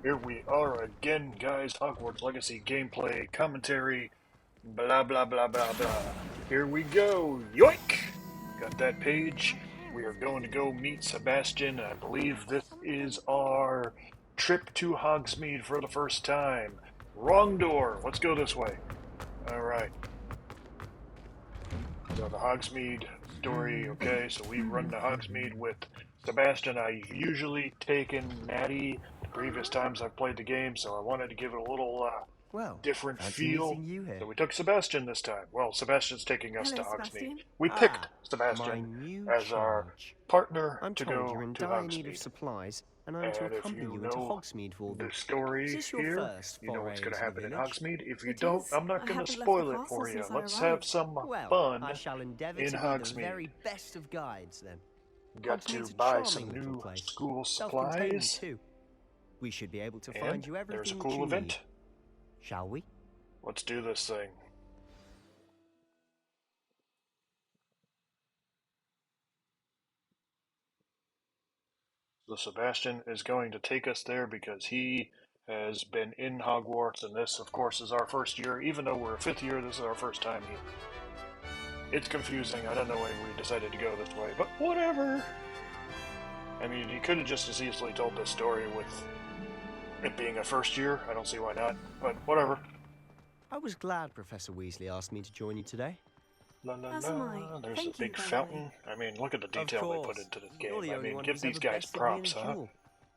Here we are again, guys. Hogwarts Legacy gameplay, commentary, blah blah blah blah blah. Here we go. Yoink! Got that page. We are going to go meet Sebastian. I believe this is our trip to Hogsmeade for the first time. Wrong door. Let's go this way. Alright. So the Hogsmeade story, okay, so we run to Hogsmeade with Sebastian. I've usually taken Natty the previous times I've played the game, so I wanted to give it a little Well, different fancy feel. meeting you here. So we took Sebastian this time. Well, Sebastian's taking us Hello, to Hogsmeade. Sebastian. We picked My Sebastian new as our charge. partner I'm to told go you're in to dire need of Hogsmeade. supplies, and I'm to And if accompany you you into know Hogsmeade for the them. story Is this your here, first you know what's foray going to into the happen in village? Hogsmeade. If you It don't, is. I'm not I going to haven't left the spoil it castle for you. since I Let's have arrived. some Well, fun I shall endeavour in to be the Hogsmeade. very best of guides, then. Got to Hogsmeade's a buy charming some little new place. school Self-contained, supplies. too. We should be able to And find you there's a everything that cool you event. need. Shall we? Let's do this thing. So Sebastian is going to take us there because he has been in Hogwarts, and this, of course, is our first year. Even though we're a fifth year, this is our first time here. It's confusing. I don't know why we decided to go this way, but whatever. I mean, you could have just as easily told this story with it being a first year. I don't see why not, but whatever. I was glad Professor Weasley asked me to join you today. La la As am I. la. There's Thank a you, big by the fountain. way. I mean, look at the detail they put into this You're game. the I only mean, one give who's these ever guys bested me in a props, huh? duel.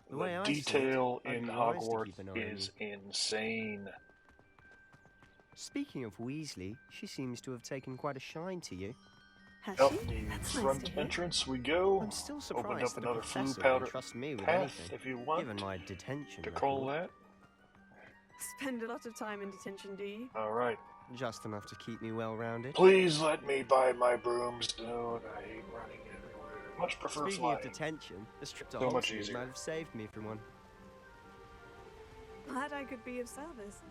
The The way I see it, detail I'd in be wise to Hogwarts keep an eye on is insane. Speaking of Weasley, she seems to have taken quite a shine to you. Has Up she? the That's nice front to hear. entrance we go. I'm still Opened up surprised that a another flue professor powder would trust me with path, anything, if you want given my detention to call record. that. Spend a lot of time in detention, do you? Alright. Just enough to keep me well-rounded. Please let me buy my broom soon. I hate running everywhere. Much prefer Speaking flying. of detention, this trip to So much Hogsmeade easier. might have saved me from one. Glad I could be of service.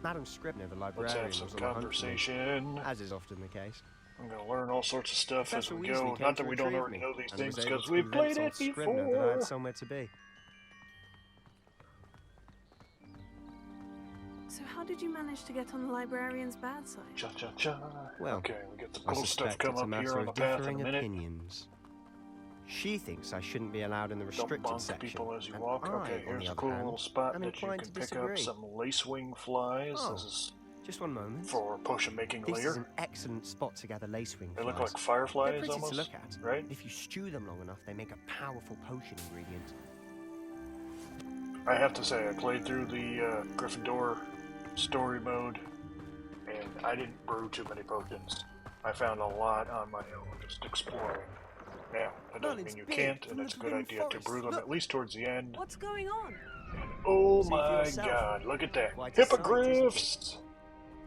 Madam Scribner, the Let's librarian, have some was on the hunt for me, conversation. as is often the case. I'm gonna learn all sorts of stuff as Professor we Weasley go. came Not to that we don't retrieve already me, know these and things was able because to we've played convince it old Scribner that I before. had somewhere to be. So how did you manage to get on the librarian's bad side? Cha cha cha. Well, Okay, we get some I cool stuff suspect come it's a up here matter on the of path in a differing minute. opinions. She thinks I shouldn't be allowed in the Don't restricted bonk section, people as you and walk. I, Okay, on here's the a other cool hand, little spot am that you inclined can to pick up disagree. some lacewing flies. Oh, This is just one moment. for potion making This is layer. an excellent spot to gather lacewing They flies. look like They're fireflies pretty almost, to look at, right? If you stew them long enough, they make a powerful potion ingredient. I have to say, I played through the Gryffindor story mode, and I didn't brew too many potions. I found a lot on my own, just exploring. Now, that doesn't mean you can't, and it's a good idea to brew them at least towards the end. What's going on? And oh See for my yourself. god, look at that. Quite a sight, Hippogriffs!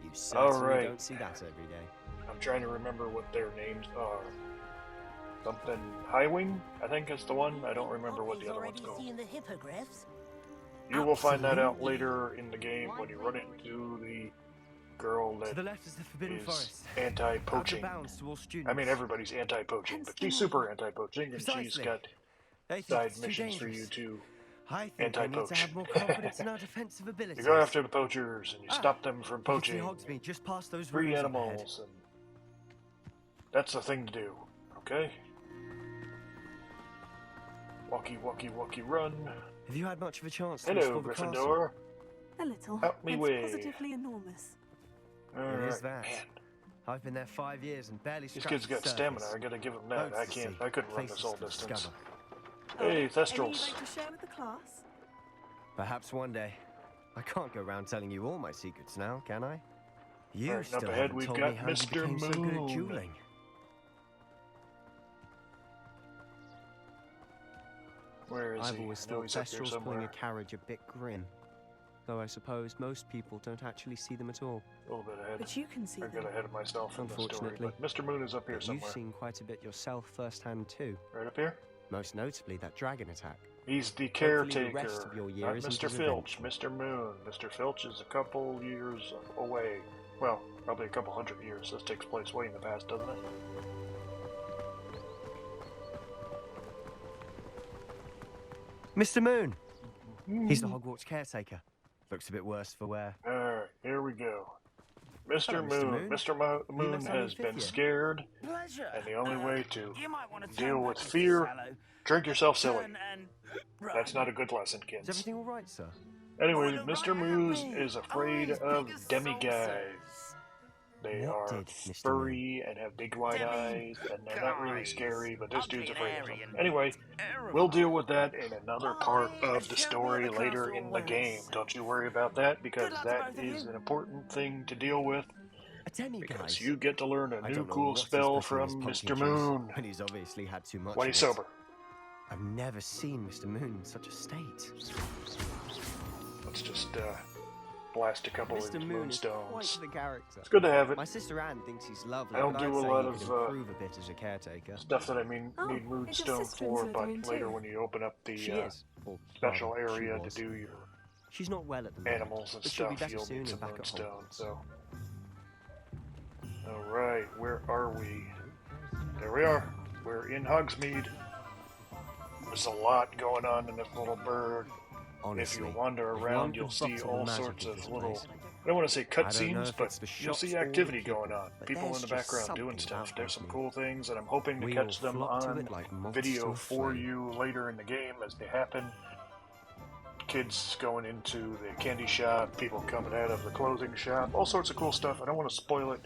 You certainly Alright. don't see that every day. I'm trying to remember what their names are. Something Highwing, I think is the one. I don't remember what the other one's called. Seen the hippogriffs? You will find that out Absolutely. later in the game when you run into the girl To that the left is the Forbidden is Forest. anti-poaching. Out of bounds to all students. I mean, everybody's anti-poaching, but she's super anti-poaching, and she's Precisely. got They think side it's too missions for you dangerous. to. I think we need to anti-poach. have more confidence in our defensive You abilities. go after the poachers, and you stop them from You can poaching see Hogsmeade just past those free rooms up ahead. animals, and that's the thing to do, okay? Walkie, walkie, walkie, run. Have you had much of a chance to Hello, explore the castle? Gryffindor. A little. Help me it's way. positively enormous. All is right, that. man. I've been there 5 years and barely These scratched kids got the stamina. surface. I gotta give them that. Roads to see, I couldn't run places this whole to distance. discover. Hey, Any Thestrals. you'd like to share with the class? Perhaps one day. I can't go around telling you all my secrets now, can I? You Alright, up still ahead haven't we've told got me how you Mr. became so good at Moon. dueling. Where is I've he? always I know thought he's up here Thestrals pulling a somewhere. carriage a bit grim. Though I suppose most people don't actually see them at all. A little bit ahead. But you can see I them. got ahead of myself in the story, Unfortunately. but Mr. Moon is up here But you've somewhere. seen quite a bit yourself firsthand too. Right up here? Most notably that dragon attack. He's the Hopefully the caretaker, rest of your year not isn't Mr. as Filch, eventful. Mr. Moon. Mr. Filch is a couple years away. Well, probably a couple hundred years. This takes place way in the past, doesn't it? Mr. Moon! He's the Hogwarts caretaker. Looks a bit worse for wear. Alright, here we go. Mr. Hello, Mr. Moon. Moon. Mr. Have you Moon met our new has fifth been year? scared, Pleasure. and the only way to You might want to deal turn with back, Mr. fear, Sallow. drink yourself silly. Turn and That's run. not a good lesson, Is kids. everything all right, sir? Anyway, Oh, Mr. right Moose out, is mate. afraid Eyes of big as demi-guys. saucers. They What are did Mr. furry and have big wide eyes, and they're not really Demi-guys. scary, but this Ugly dude's and afraid of hairy them. and Anyway, terrible. we'll deal with that in another part I of the shall be story at the later castle in the game. always. Don't you worry about that, because Good luck to that both of is you. an important thing to deal with, A demi-guise. because you get to learn a I new don't know cool what he's spell putting in his from pumpkin Mr. juice, Moon but he's obviously had too much when of he's it. sober. I've never seen Mr. Moon in such a state. Let's just blast a couple of Mr. these Moon is quite moonstones. the character. It's good to have it. My sister Anne thinks he's lovely, I don't but do I'd a say lot he of, could improve a bit as a caretaker. Stuff that I Oh, need it's your moonstone sister in for, but Slytherin later too. when you open up the She is. Or special rather, she area to was. do your She's not well at the moment, animals and but she'll be stuff, better you'll soon need and some back at moonstone. Hogwarts. So, all right, where are we? There we are. We're in Hogsmeade. There's a lot going on in this little bird. Honestly, If you wander if around, one you'll could see bottle all magic sorts in of this little, place. I don't want to say I don't know cutscenes, if but it's the you'll shops see or the activity people, going on. but People in there's the just background doing something stuff. about There's some Hogsmeade. cool things, and I'm hoping to We catch all them flock to on it like moths video to a for flame. you later in the game as they happen. Kids going into the candy shop, people coming out of the clothing shop, all sorts of cool stuff. I don't want to spoil it.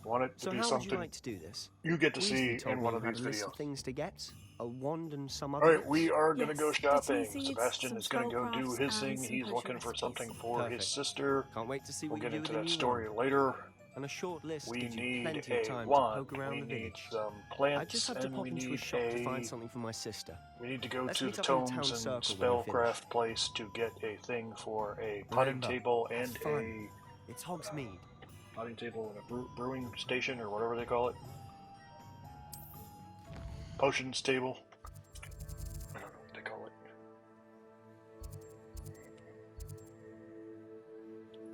I want it to So be how would something you like to do this? you get to Weasley see told in me one you of had these a list videos. of things to get, a wand and some other Alright, bits. we are going to go Yes, shopping. vitamin seeds, Sebastian some is going to go do spellcrafts, his thing. and some He's potion looking for recipes. something for his Perfect. sister. Can't wait to see We'll what you get do into with the that new story wand. later. And a short list We gives you need plenty of a time wand. to poke around We the need village. some I plants, just have to and pop we into a need shop to find something for my sister. we need to go Let's to meet the up in the tomes town and circle when you're finished. spellcraft place to get a thing for a potting Remember, table have and fun. It's Hogsmeade. a potting table and a brewing station or whatever they call it. Potions table. I don't know what they call it.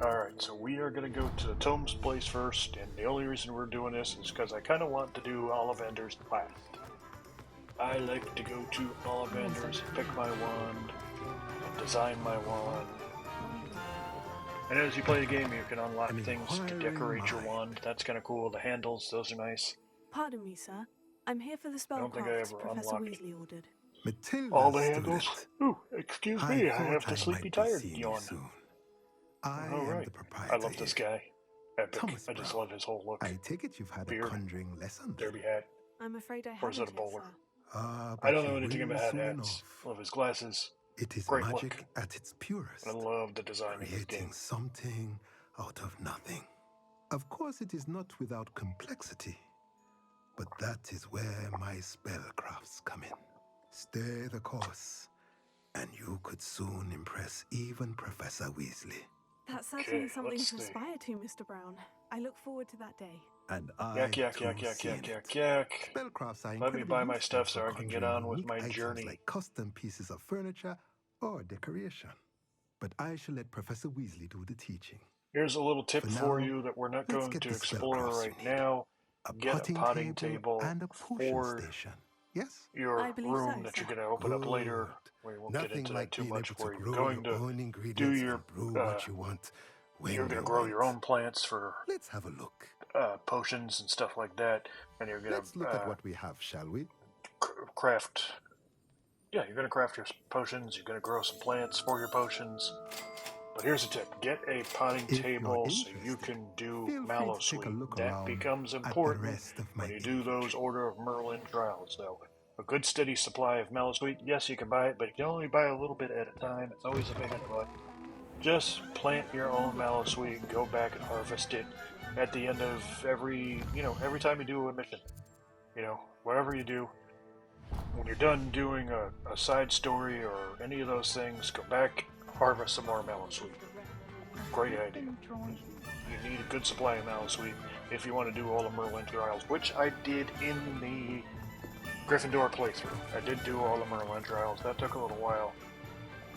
Alright, so we are going to go to the Tomes place first, and the only reason we're doing this is because I kind of want to do Ollivanders last. I like to go to Ollivanders, pick my wand, design my wand. And as you play the game, you can unlock things to decorate your wand. That's kind of cool. The handles, those are nice. Pardon me, sir. I'm here for the I don't think I spellcrafts ever Professor unlocked Weasley ordered. Matilda, All the student, handles. Ooh, excuse me, I have the sleepy tired yawn. I am Alright. the I proprietor love this here. guy. Epic. Thomas I just Brown. love his whole look. I take it you've had Beard. a conjuring lesson. Derby hat. I'm afraid I Or is haven't that a yet, bowler? sir. Ah, I but don't know you anything will about soon hats. enough. Love his glasses. It is Great magic look. at its purest, I love the design of this creating game. something out of nothing. Of course, it is not without complexity, but that is where my spellcrafts come in. Stay the course, and you could soon impress even Professor Weasley. That's certainly Okay, something let's to see. aspire to, Mr. Brown. I look forward to that day. And I Yak, yak, too yak, yak, see yak, in yak, it. yak. Spellcrafts are Let me incredibly buy my useful stuff so for I can get conjuring on with unique my items journey. like custom pieces of furniture or decoration. But I shall let Professor Weasley do the teaching. Here's a little tip For for now, you that we're not let's going get to the explore spellcrafts right you need. now. A Get a potting table and a potion for station. Yes? your I believe room so, that sir. you're going to open up later. Good. We won't get Nothing into like that too being much. able Where to you're grow going your to own ingredients your, and brew what you want when you're going you to grow want. your own plants for Let's have a look. potions and stuff like that, and you're going Let's look at what we have, shall we? craft. Yeah, you're going to craft your potions. You're going to grow some plants for your potions. But here's a tip: get a potting If you're table so you interested, can do feel free mallow to take a sweet. look That around becomes at the important rest of my when you do those inventory. Order of Merlin trials. Though a good steady supply of mallow sweet, yes, you can buy it, but you can only buy a little bit at a time. It's always a pain in the butt. Just plant your own mallow sweet. Go back and harvest it at the end of every time you do a mission. Whatever you do. When you're done doing a side story or any of those things, go back, harvest some more mallow sweet. Great idea. You need a good supply of mallow sweet if you want to do all the Merlin trials, which I did in the Gryffindor playthrough. I did do all the Merlin trials. That took a little while.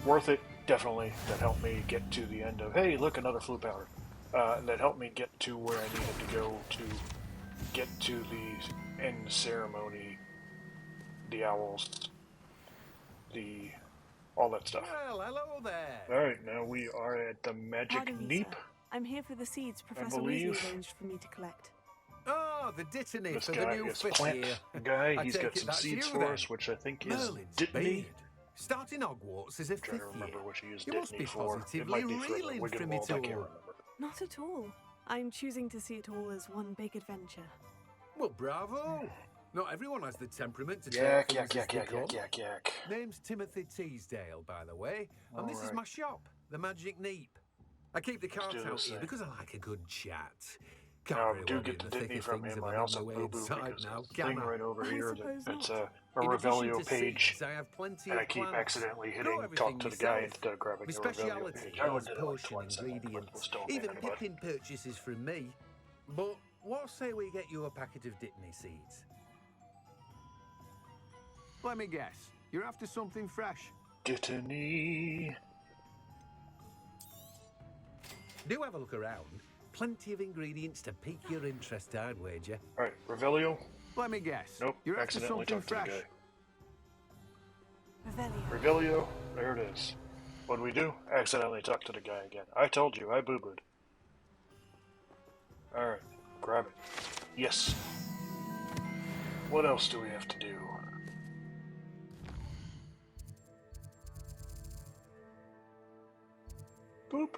Worth it, definitely. That helped me get to the end of, hey, look, another flute powder. That helped me get to where I needed to go to get to the end ceremony. The owls, the all that stuff. Well, hello there. All right, now we are at the Magic Pardon me, Neep. sir. I'm here for the seeds Professor believe. Weasley arranged for me to collect. Oh, the Dittany This for the guy new is fifth plant year. guy. I He's take got it some that's seeds you, for then. us, which I think is Merlin's Dittany. beard. Starting Hogwarts is a I'm trying fifth to remember year. what you used You must Dittany be for. It positively might be for the reeling from Wiggenwald, it I can't all. remember. Not at all. I'm choosing to see it all as one big adventure. Well, bravo. Not everyone has the temperament to Yak, take yak, things yak, as they yak, come. yak, yak, yak. Name's Timothy Teasdale, by the way, and this is Alright. my shop, the Magic Neep. I keep the cart do out this here thing. because I like a good chat. Can't Now, very do well be get in the the thick Dittany of from things him. if I I'm on also my way boo-boo inside because now, there's a can thing I? right over I here suppose that's not. a In addition Revelio to page, seeds, I have plenty and I of keep plants. accidentally Grow hitting everything talk to the guy myself. instead of grabbing My the Revelio speciality page. I only is did it like potion twice, I think, but it was ingredients. still a pain Even in the butt. pippin purchases from me. But what say we get you a packet of Dittany seeds? Let me guess. You're after something fresh. Dittany. Do have a look around. Plenty of ingredients to pique your interest, I'd wager. Alright, Revelio. Let me guess. Nope, You're after accidentally something talked to the fresh. guy. Revelio. Revelio, there it is. What do we do? Accidentally talk to the guy again. I told you, I boo-booed. Alright, grab it. Yes. What else do we have to do? Boop.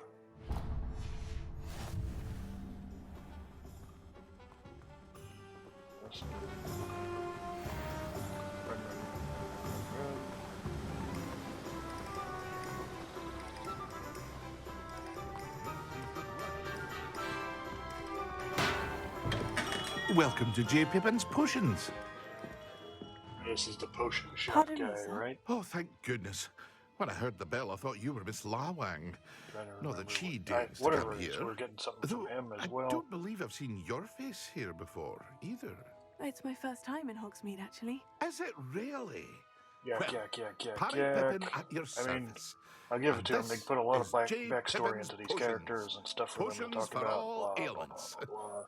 Welcome to J. Pippin's Potions. This is the potion shop Pardon me, guy, sir? right? Oh, thank goodness. When I heard the bell, I thought you were Miss Lawang. Trying to Not remember that she what- dares to whatever come it is, here. we're getting something Though from him as I well. don't believe I've seen your face here before, either. It's my first time in Hogsmeade, actually. Is it really? Yak, Well, yak, yak, yak, Paddy yak. Pippin at your I mean, service. I'll give it And to him. They this put a lot of is J. backstory Pippin's into these Potions. characters and stuff for them Potions to talk for about. all Blah, blah, blah, ailments. blah, blah.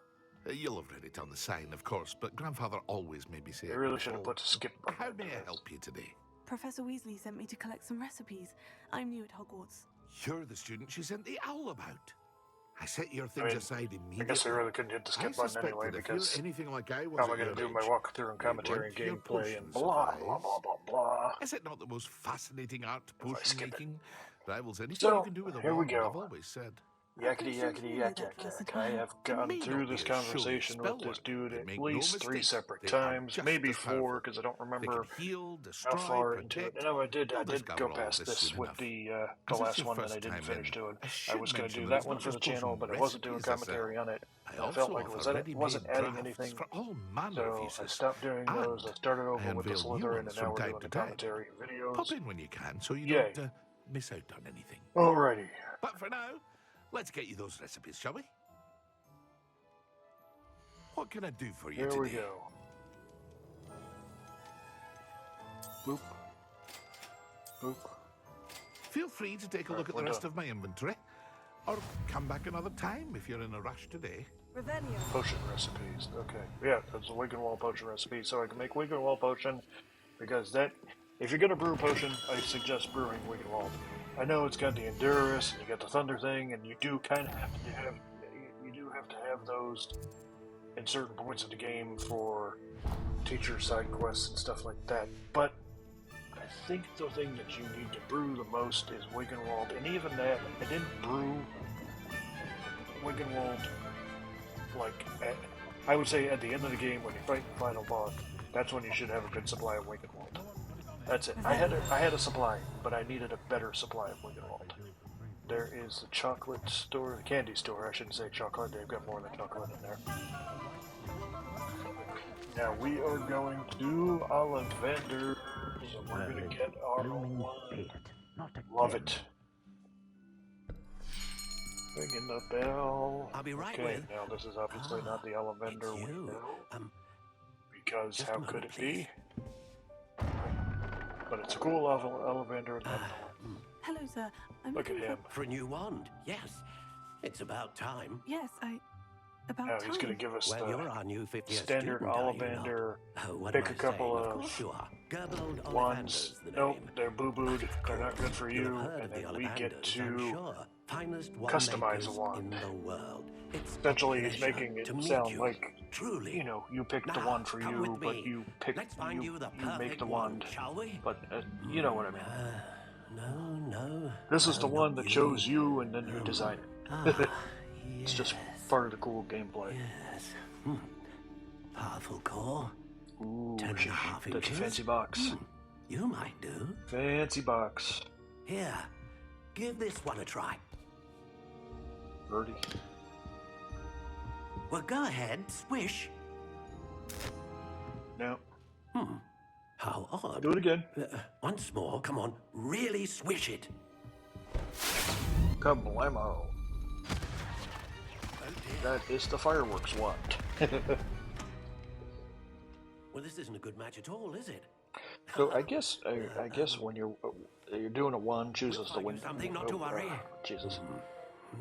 You'll have read it on the sign, of course, but Grandfather always made me say They it. really should have before. put a skip button How into may I this. help you today? Professor Weasley sent me to collect some recipes. I'm new at Hogwarts. You're the student she sent the owl about. I set your things mean, aside immediately. I guess they really couldn't hit the skip button suspect anyway that if because you're anything like I was how am I at going your to do my age, walkthrough and you commentary and weren't your gameplay and potion blah, supplies. blah, blah, blah, blah. Is it not the most fascinating art, I potion skip it. making? Rivals anything So, you can do with a here we wand, go. I've always said. Yakety, Potions yakety, really yak, that yak, yak. versatile. I have It gone may through not this be as showy conversation with spell this work, dude but at make no least 3 mistake, separate they are times, just maybe as 4, powerful. because I don't They remember can heal, destroy, how far into it. protect. No, I did We'll go discover all past this this soon with enough. the As it's last your one that first I didn't time finish in, doing. I I should was going mention to do that that it's one not for the just channel, potion but I wasn't doing recipes, as commentary on it. I I also felt like offer it wasn't ready-made adding drafts anything. for all manner of So uses. I stopped doing those. I And started I over with the unveil new Slytherin, ones and now from we're time doing to the time. commentary videos. Pop in when you can, so you Yay. don't miss out on anything. Alrighty. But for now, let's get you those recipes, shall we? What can I do for you Here today? we go. Boop. Boop. Feel free to take a look at we're the rest done. of my inventory, or come back another time if you're in a rush today. Revelio. Potion recipes. Okay. Yeah, that's a Wiggenwald potion recipe. So I can make Wiggenwald potion because that, if you're gonna brew a potion, I suggest brewing Wiggenwald. I know it's got the Endurus and you got the Thunder thing, and you do kind of have to have those in certain points of the game for teacher side quests and stuff like that. But I think the thing that you need to brew the most is Wiggenwald, and even that, I didn't brew Wiggenwald. Like, I would say at the end of the game when you fight the final boss, that's when you should have a good supply of Wiggenwald. That's it. I had a supply, but I needed a better supply of Wiggenwald. There is the chocolate store, the candy store. I shouldn't say chocolate. They've got more than chocolate in there. Now we are going to Ollivander's, and we're going to get our one. Love it. Ringing the bell. I'll be right Okay, with. now this is obviously not the Ollivander it's we you. know, because just how a could moment, it please. be? But it's a cool Ollivander. Hello, sir. I'm Look at looking him. For a new wand, yes. It's about time. Yes, About Now time. he's going to give us Well, you're the our new fifth year standard student, are you not? Ollivander. Oh, what Pick am a I couple saying? of Of course you are. Gerbold ones. Ollivander's the Nope, name. they're boo-booed. But of They're not good course, for you'll you. have heard And of the then we get Ollivanders, I'm to sure. Finest customize a winemakers wand. in the world. It's Essentially, a he's pleasure making it to meet sound you. like, Truly. you know, you picked the Now, wand for come you, with but me. you pick, Let's find you the you make perfect the wand. shall we? But you know what I mean. No. This is the no, one not that chose you, and then you design it. Ah, It's just yes, part of the cool gameplay. yes. Powerful core. Ooh, 10.5 that's a inches. fancy box. You might do. Fancy box. Here, give this one a try. Birdie. Well, go ahead, swish. Now, How odd. do it again. Once more, come on, really swish it. Kablamo. That is the fireworks wand. Well, this isn't a good match at all, is it? So I guess when you're doing a wand, chooses the wind. Something, not to worry. Jesus.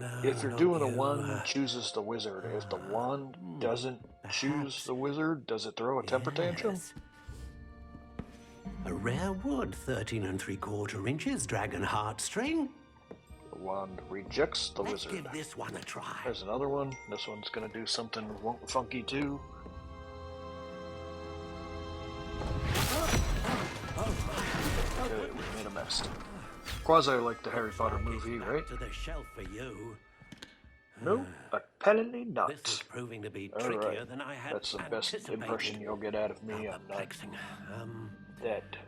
No, If you're not doing a you. wand, chooses the wizard. If the wand doesn't choose the wizard, does it throw a temper tantrum? Yes. A rare wood, 13 3/4 inches, dragon heartstring. The wand rejects the Let's wizard. give this one a try. There's another one. This one's gonna do something funky too. Okay, we made a mess. Quasi like the Harry Potter movie, Back right? to the shelf for you. No, apparently not. This is proving to be All trickier right. than I had That's the best anticipated. impression you'll get out of me. How I'm not perplexing. that Where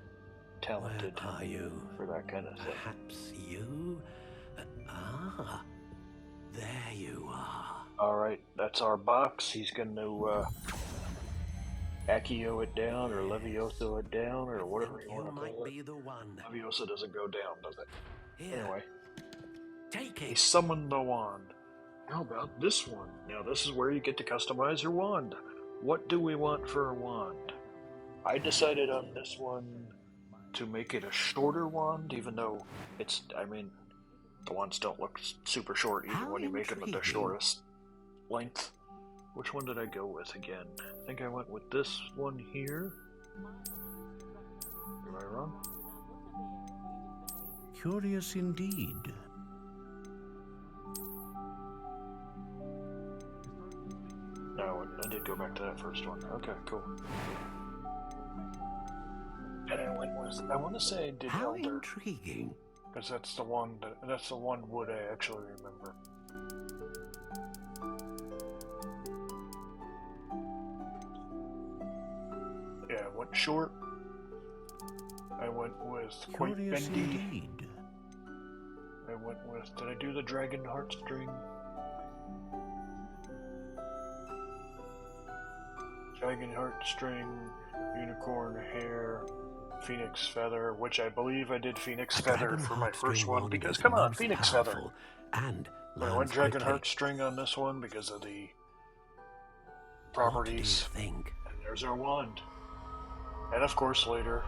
talented are you? for that kind of thing. Perhaps you? There you are. Alright, that's our box. He's going to Accio it down or Levioso it down or whatever you want You to might call it. be the one. Leviosa doesn't go down, does it? Here, Anyway, take he it. summoned the wand. How about this one? Now this is where you get to customize your wand. What do we want for a wand? I decided on this one to make it a shorter wand, even though it's, the wands don't look super short even How when you make them at the intriguing. shortest length. Which one did I go with again? I think I went with this one here. Am I wrong? Curious indeed. No, I did go back to that first one. Okay, cool. And I went with, I want to say I did How Elder, intriguing. because that's the one wood I actually remember. Yeah, I went short. I went with quite Curious bendy. indeed. I went with, did I do the dragon heartstring? Dragon heartstring, unicorn hair, phoenix feather, which I believe I did phoenix feather Dragon for my first heartstring one wand because is come on, most phoenix feather. powerful And I went learns dragon quickly. heartstring on this one because of the What properties. do you think? And there's our wand. And of course later,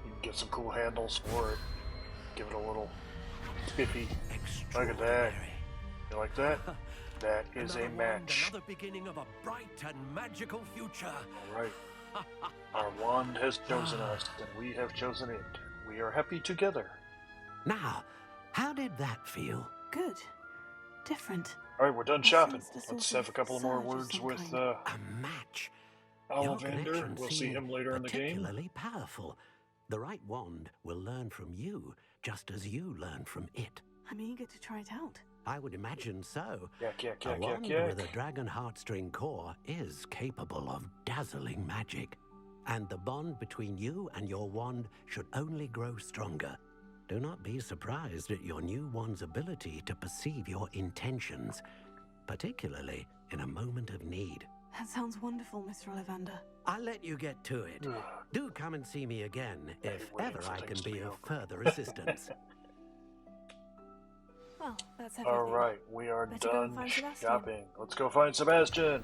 you can get some cool handles for it. Give it a little spiffy. Look at that. You like that? That is a Another wand, match. Another beginning of a bright and magical future. Alright. Our wand has chosen us, and we have chosen it. We are happy together. Now, how did that feel? Good. Different. Alright, we're done I shopping. sensed a Let's sort have a couple of more surge of words some with kind. A match. Your Ollivander. connection We'll see seemed him later in the game. particularly powerful. The right wand will learn from you, just as you learn from it. I'm eager to try it out. I would imagine so. Yak, yak, A yak, wand yak, with a yak. dragon heartstring core is capable of dazzling magic. And the bond between you and your wand should only grow stronger. Do not be surprised at your new wand's ability to perceive your intentions, particularly in a moment of need. That sounds wonderful, Mr. Ollivander. I'll let you get to it. Do come and see me again if waiting ever for I things can to be be of over. further assistance. Well, that's everything. Alright, we are Better go and done find Sebastian. shopping. Let's go find Sebastian!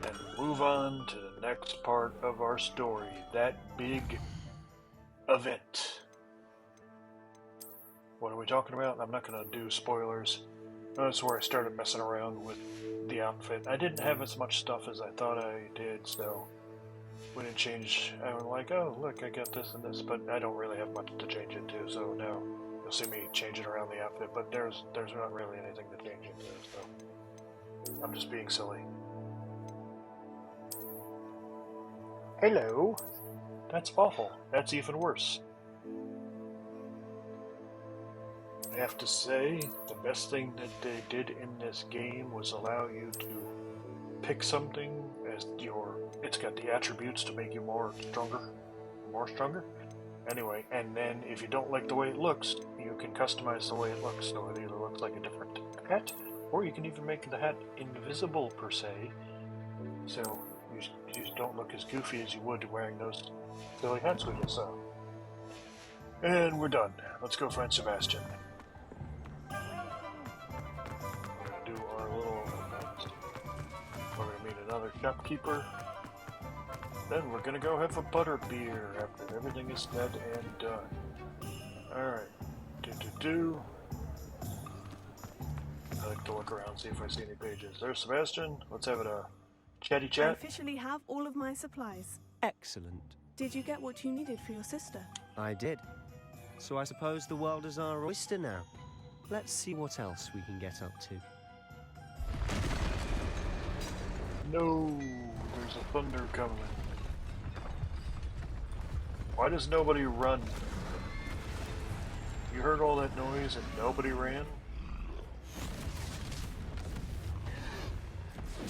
And move on to the next part of our story. That big event. What are we talking about? I'm not going to do spoilers. That's where I started messing around with the outfit. I didn't have as much stuff as I thought I did, so we didn't change. I was like, oh, look, I got this and this, but I don't really have much to change it to, so now you'll see me changing around the outfit, but there's not really anything to change into, so I'm just being silly. Hello! That's awful. That's even worse. I have to say, the best thing that they did in this game was allow you to pick something as your... It's got the attributes to make you more stronger. Anyway, and then if you don't like the way it looks, you can customize the way it looks, so it either looks like a different hat, or you can even make the hat invisible per se, so you just don't look as goofy as you would wearing those silly hats we just saw. And we're done. Let's go find Sebastian. Do our little event. We're gonna meet another shopkeeper. Then we're gonna go have a butter beer after everything is said and done. Alright. I like to look around, see if I see any pages. There's Sebastian. Let's have a chatty I chat. officially have all of my supplies. Excellent. Did you get what you needed for your sister? I did. So I suppose the world is our oyster now. Let's see what else we can get up to. No, there's a thunder coming. Why does nobody run? You heard all that noise and nobody ran?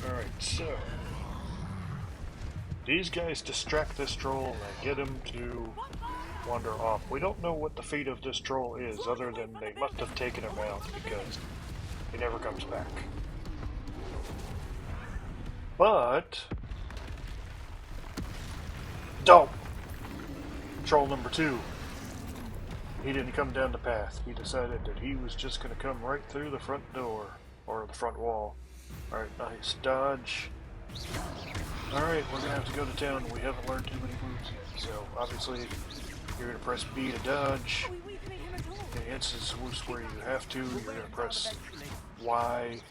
Alright, so... these guys distract this troll and I get him to wander off. We don't know what the fate of this troll is, other than they must have taken him out because he never comes back. But... don't! Troll number 2. He didn't come down the path. He decided that he was just going to come right through the front door, or the front wall. Alright, nice dodge. Alright, we're going to have to go to town. We haven't learned too many moves yet, so obviously you're going to press B to dodge. In instance swoops where you have to, you're going to press Y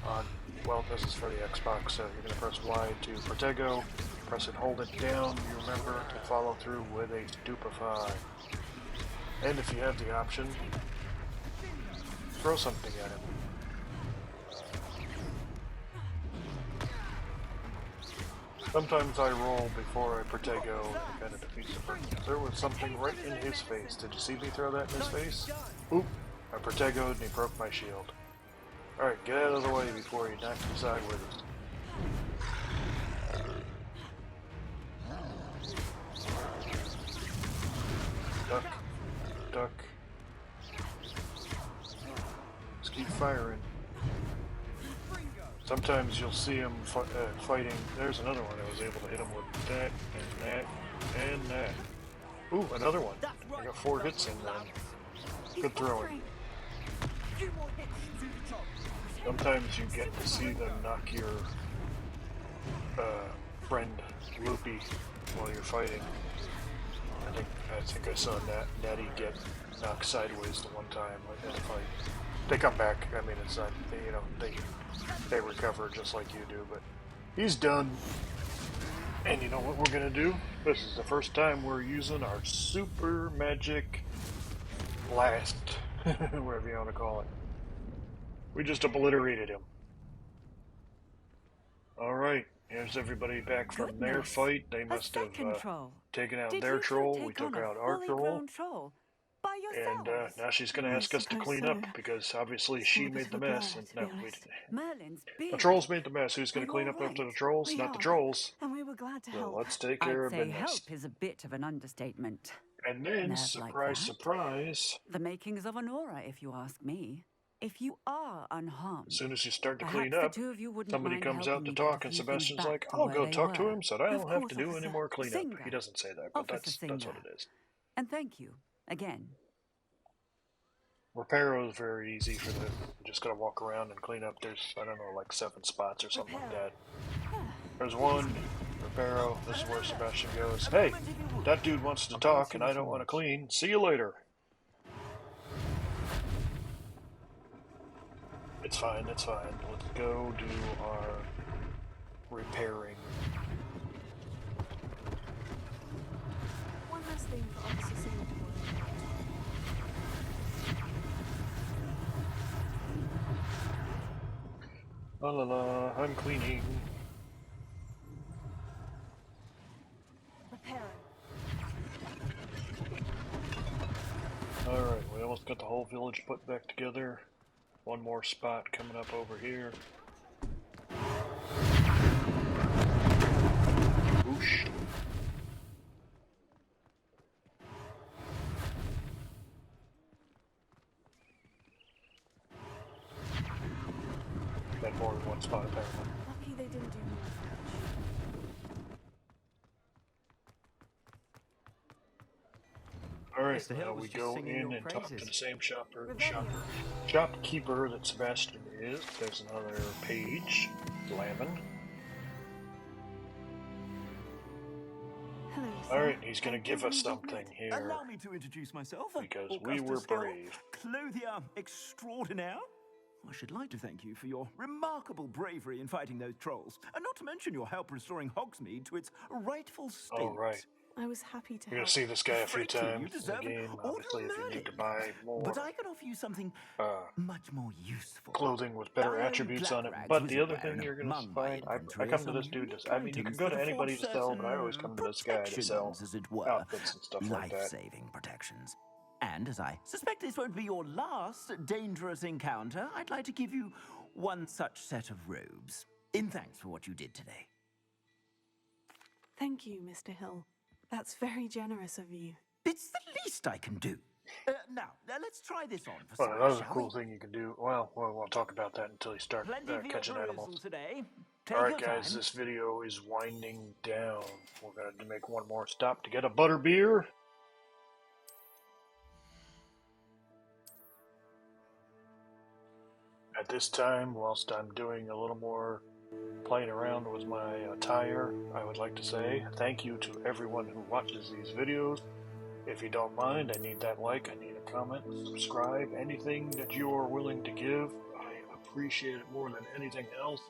on, well, this is for the Xbox, so you're going to press Y to Protego. Press and hold it down, you remember to follow through with a Stupefy. And if you have the option, throw something at him. Sometimes I roll before I Protego and kind of defeats the person. There was something right in his face. Did you see me throw that in his face? Oop! I Protegoed and he broke my shield. Alright, get out of the way before he knocks me sideways. Duck. Duck. Just keep firing. Sometimes you'll see him fighting. There's another one I was able to hit him with that, and that, and that. Ooh, another one. I got 4 hits in then. Good throwing. Sometimes you get to see them knock your friend Loopy while you're fighting. I think I saw Natty get knocked sideways the one time in a fight. They come back. I mean, it's not, you know, they recover just like you do, but he's done. And you know what we're gonna do? This is the first time we're using our super magic blast, whatever you want to call it. We just obliterated him. Alright, here's everybody back from their fight. They must have taken out their troll. We took out our troll. And now she's going to ask us to clean up because obviously she made the mess. And no, the trolls made the mess. Who's going to clean up after the trolls? Not the trolls. And we were glad to help. So let's take care of business. Help is a bit of an understatement. And then, surprise, surprise. The makings of an aura, if you ask me. If you are unharmed, as soon as you start to clean up, somebody comes out to talk, and Sebastian's like, "I'll go talk to him, so I don't have to do any more cleanup." He doesn't say that, but that's what it is. And thank you again. Reparo is very easy for the. You just gotta walk around and clean up. There's, I don't know, like 7 spots or something like that. There's one. Reparo. This is where Sebastian goes. Hey, that dude wants to talk, and I don't want to clean. See you later. it's fine, it's fine. Let's go do our repairing. One last thing for Officer Singapore. La la la, I'm cleaning. Repairing. Alright, we almost got the whole village put back together. One more spot coming up over here. Whoosh. Got more than one spot apparently. Lucky they didn't do more Alright, Mr. Hill now was we just go singing in your and talk to praises. the same Revelio. shopkeeper that Sebastian is. There's another page. Lavin. Hello, sir. Alright, he's gonna give us something here. Allow me to introduce myself. Because we Augustus were Hill, brave. Clothier extraordinaire. I should like to thank you for your remarkable bravery in fighting those trolls, and not to mention your help restoring Hogsmeade to its rightful state. Oh, right. I was happy to You're help. gonna see this guy a few Frankly, you times in the deserve an game. order Obviously, of if you need to learning. buy more But I can offer you something much more useful. clothing with better Iron attributes on it. black But rags the was other aware thing you're gonna among my find, I inventory come to some this dude to, unique I mean, you can items go to that anybody afford to sell, but I always certain come to this guy to sell protections, as it were. outfits and stuff like that. Life-saving protections. And as I suspect this won't be your last dangerous encounter, I'd like to give you one such set of robes, in thanks for what you did today. Thank you, Mr. Hill. That's very generous of you. It's the least I can do. Now, let's try this on for But size, another shall cool we? thing you can do, well, we'll talk about that until you start Plenty for your catching perusal animals. today. Take Alright your guys, time. this video is winding down. We're going to make one more stop to get a butterbeer. At this time, whilst I'm doing a little more playing around with my attire, I would like to say thank you to everyone who watches these videos. If you don't mind, I need that like, I need a comment, subscribe, anything that you are willing to give. I appreciate it more than anything else.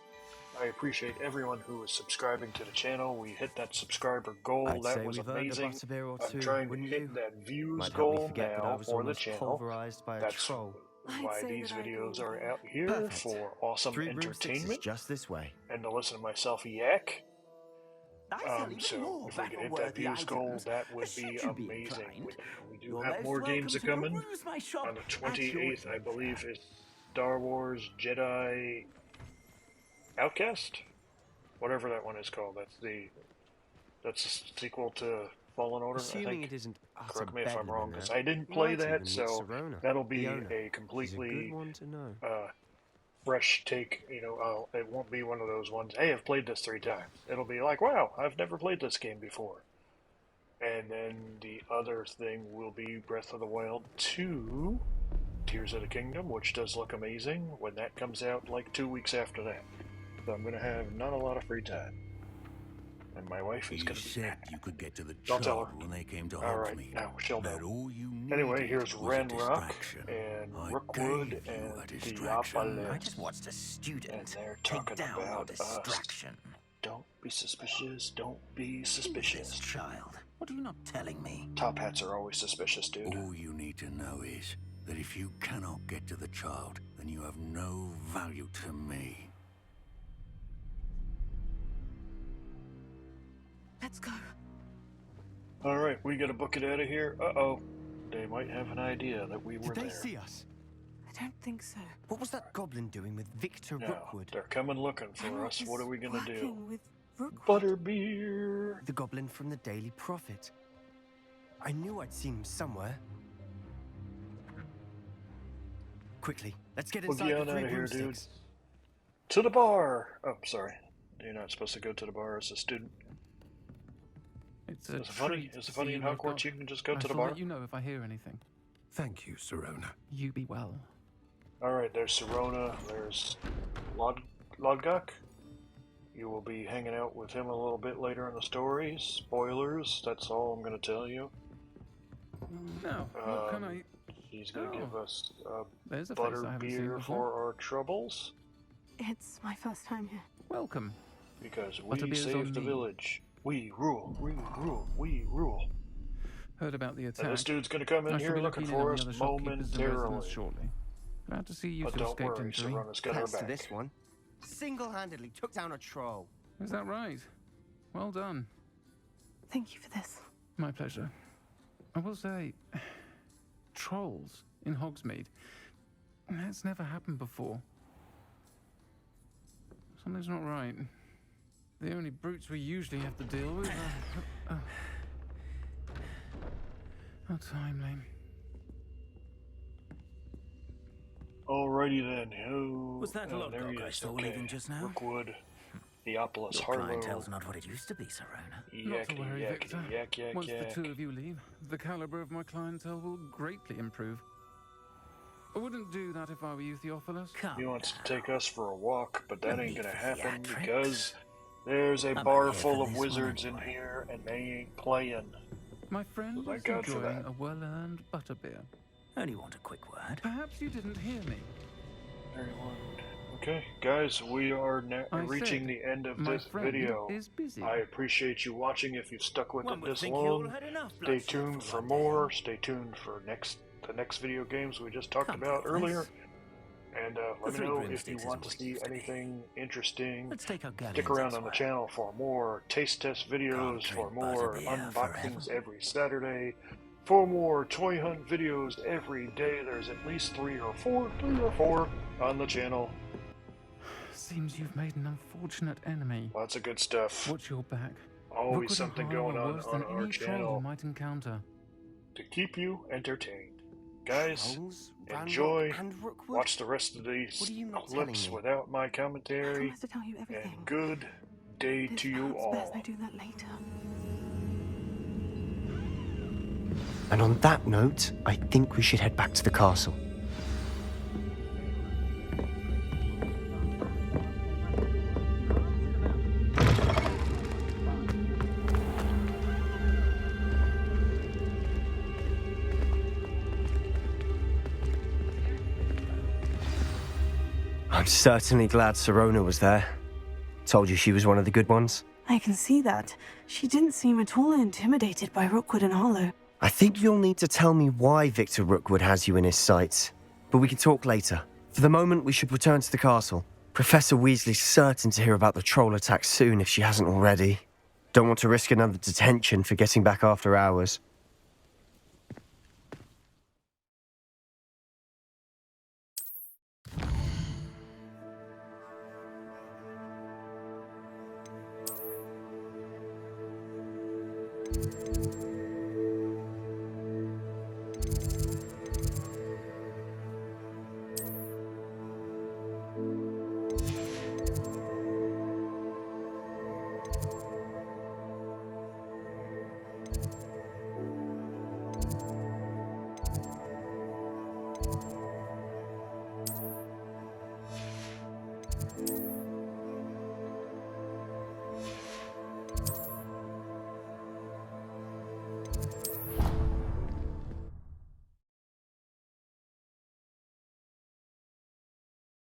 I appreciate everyone who is subscribing to the channel. We hit that subscriber goal. I'd That say was we've earned a amazing. butterbeer or I'm two, trying to wouldn't hit you? that views Might help me goal forget that I now was for the almost channel. pulverized by a That's troll. I'd why say these that I agree videos with are you. out here Perfect. for awesome 3 broomsticks is entertainment just this way. and to listen to myself yak. I feel even So more if we could hit that battle-worthy views goal, items. that would Should be you be amazing. inclined, We do you're have most more games welcome to coming. peruse my shop On the at your 28th, I believe, leisure. is Star Wars Jedi Outcast? Whatever that one is called. That's a sequel to Fallen Order, I Assuming think. it isn't utter Correct me if I'm bedlam wrong, in because there, I didn't you play might that, even so meet Sirona, that'll be the owner. a She's a completely good one to know. fresh take. You know, it won't be one of those ones, hey, I've played this 3 times. It'll be like, wow, I've never played this game before. And then the other thing will be Breath of the Wild 2, Tears of the Kingdom, which does look amazing when that comes out like 2 weeks after that. So I'm going to have not a lot of free time. And my wife is going to be said happy. you could get to the Don't tell child her. when they came to Alright, Hogsmeade. now she'll know. That all you Anyway, needed here's was a Ranrock distraction. and I Rookwood gave you and a distraction. I Diabolos. just watched a And student they're take talking down your about us. distraction. Don't be suspicious. Don't be Who's suspicious. this child? What are you not telling me? Top hats are always suspicious, dude. All you need to know is that if you cannot get to the child, then you have no value to me. Let's go. Alright, we gotta book it out of here. Uh-oh. They might have an idea that we were Did they there. see us? I don't think so. What was that goblin doing with Victor No, Rookwood? they're coming looking for Ranrock us. is What are we gonna do? working with Rookwood. Butterbeer! The goblin from the Daily Prophet. I knew I'd seen him somewhere. Quickly, let's get We'll inside get the out 3 of here, dude. broomsticks. To the bar! Oh, sorry. You're not supposed to go to the bar as a student. It's Is it funny? Is it funny in Hogwarts you can just go to the bar? I'll let you know if I hear anything. Thank you, Sirona. You be well. Alright, there's Sirona, there's Lodgok. You will be hanging out with him a little bit later in the story. Spoilers, that's all I'm going to tell you. Now, what can I... he's going to give us There's a face butter I haven't seen beer before. for our troubles. It's my first time here. Welcome. Because we Butterbeer's on saved the me. village. We rule, we rule, we rule. Heard about the attack. And this dude's going to come in I shall here be looking looking in for on us the other shopkeepers and residents momentarily. shortly. Glad to see you've But don't escaped worry, injury. Serana's got our Thanks to back. this one. Single-handedly took down a troll. Is that right? Well done. Thank you for this. My pleasure. I will say, trolls in Hogsmeade. That's never happened before. Something's not right. The only brutes we usually have to deal with are... How timely. Alrighty then. Who? Was that there he Lodgok I is. saw Okay. leaving just now? Rookwood, Theopolis, Your Harlow. clientele's not what it used to be, Serona. Not to Yakety, worry, yakety, Victor. yak, yak, Once yak. the two of you leave, the caliber of my clientele will greatly improve. I wouldn't do that if I were you, Theophilus. He wants to take us for a walk, but that ain't gonna happen theatrics. because there's a I'm not bar here full for of this one wizards in anyway. here, and they ain't playing. My friend Well, is thank God for enjoying that. a well-earned butterbeer. Only want a quick word. Perhaps you didn't hear me. Everyone. Okay, guys, we are now I reaching said, the end of my this friend video. is busy. I appreciate you watching. If you've stuck with One it would this think you all long, had enough stay bloodshed tuned for for one more. day. Stay tuned for the next video games we just talked Come about on, earlier. let's- And The let me Three know if Broomsticks you is want what to it see used to be. anything interesting. Let's take our Stick galleons around on the elsewhere. channel for more taste test videos, Can't for drink more butterbeer unboxings forever. every Saturday, for more toy hunt videos every day. There's at least 3 or 4 on the channel. Seems you've made an unfortunate enemy. Lots of good stuff. Watch your back. Always Rookwood and something Harlow going are on worse than our any troll channel you might encounter. to keep you entertained. Guys, Trolls, enjoy. Ranrock, and Rookwood? Watch the rest of these What are you not clips telling me? without my I commentary. promise to tell you everything. And good day to you It's all. best I do that later. And on that note, I think we should head back to the castle. I'm certainly glad Serona was there. Told you she was one of the good ones. I can see that. She didn't seem at all intimidated by Rookwood and Harlow. I think you'll need to tell me why Victor Rookwood has you in his sights. But we can talk later. For the moment, we should return to the castle. Professor Weasley's certain to hear about the troll attack soon if she hasn't already. Don't want to risk another detention for getting back after hours.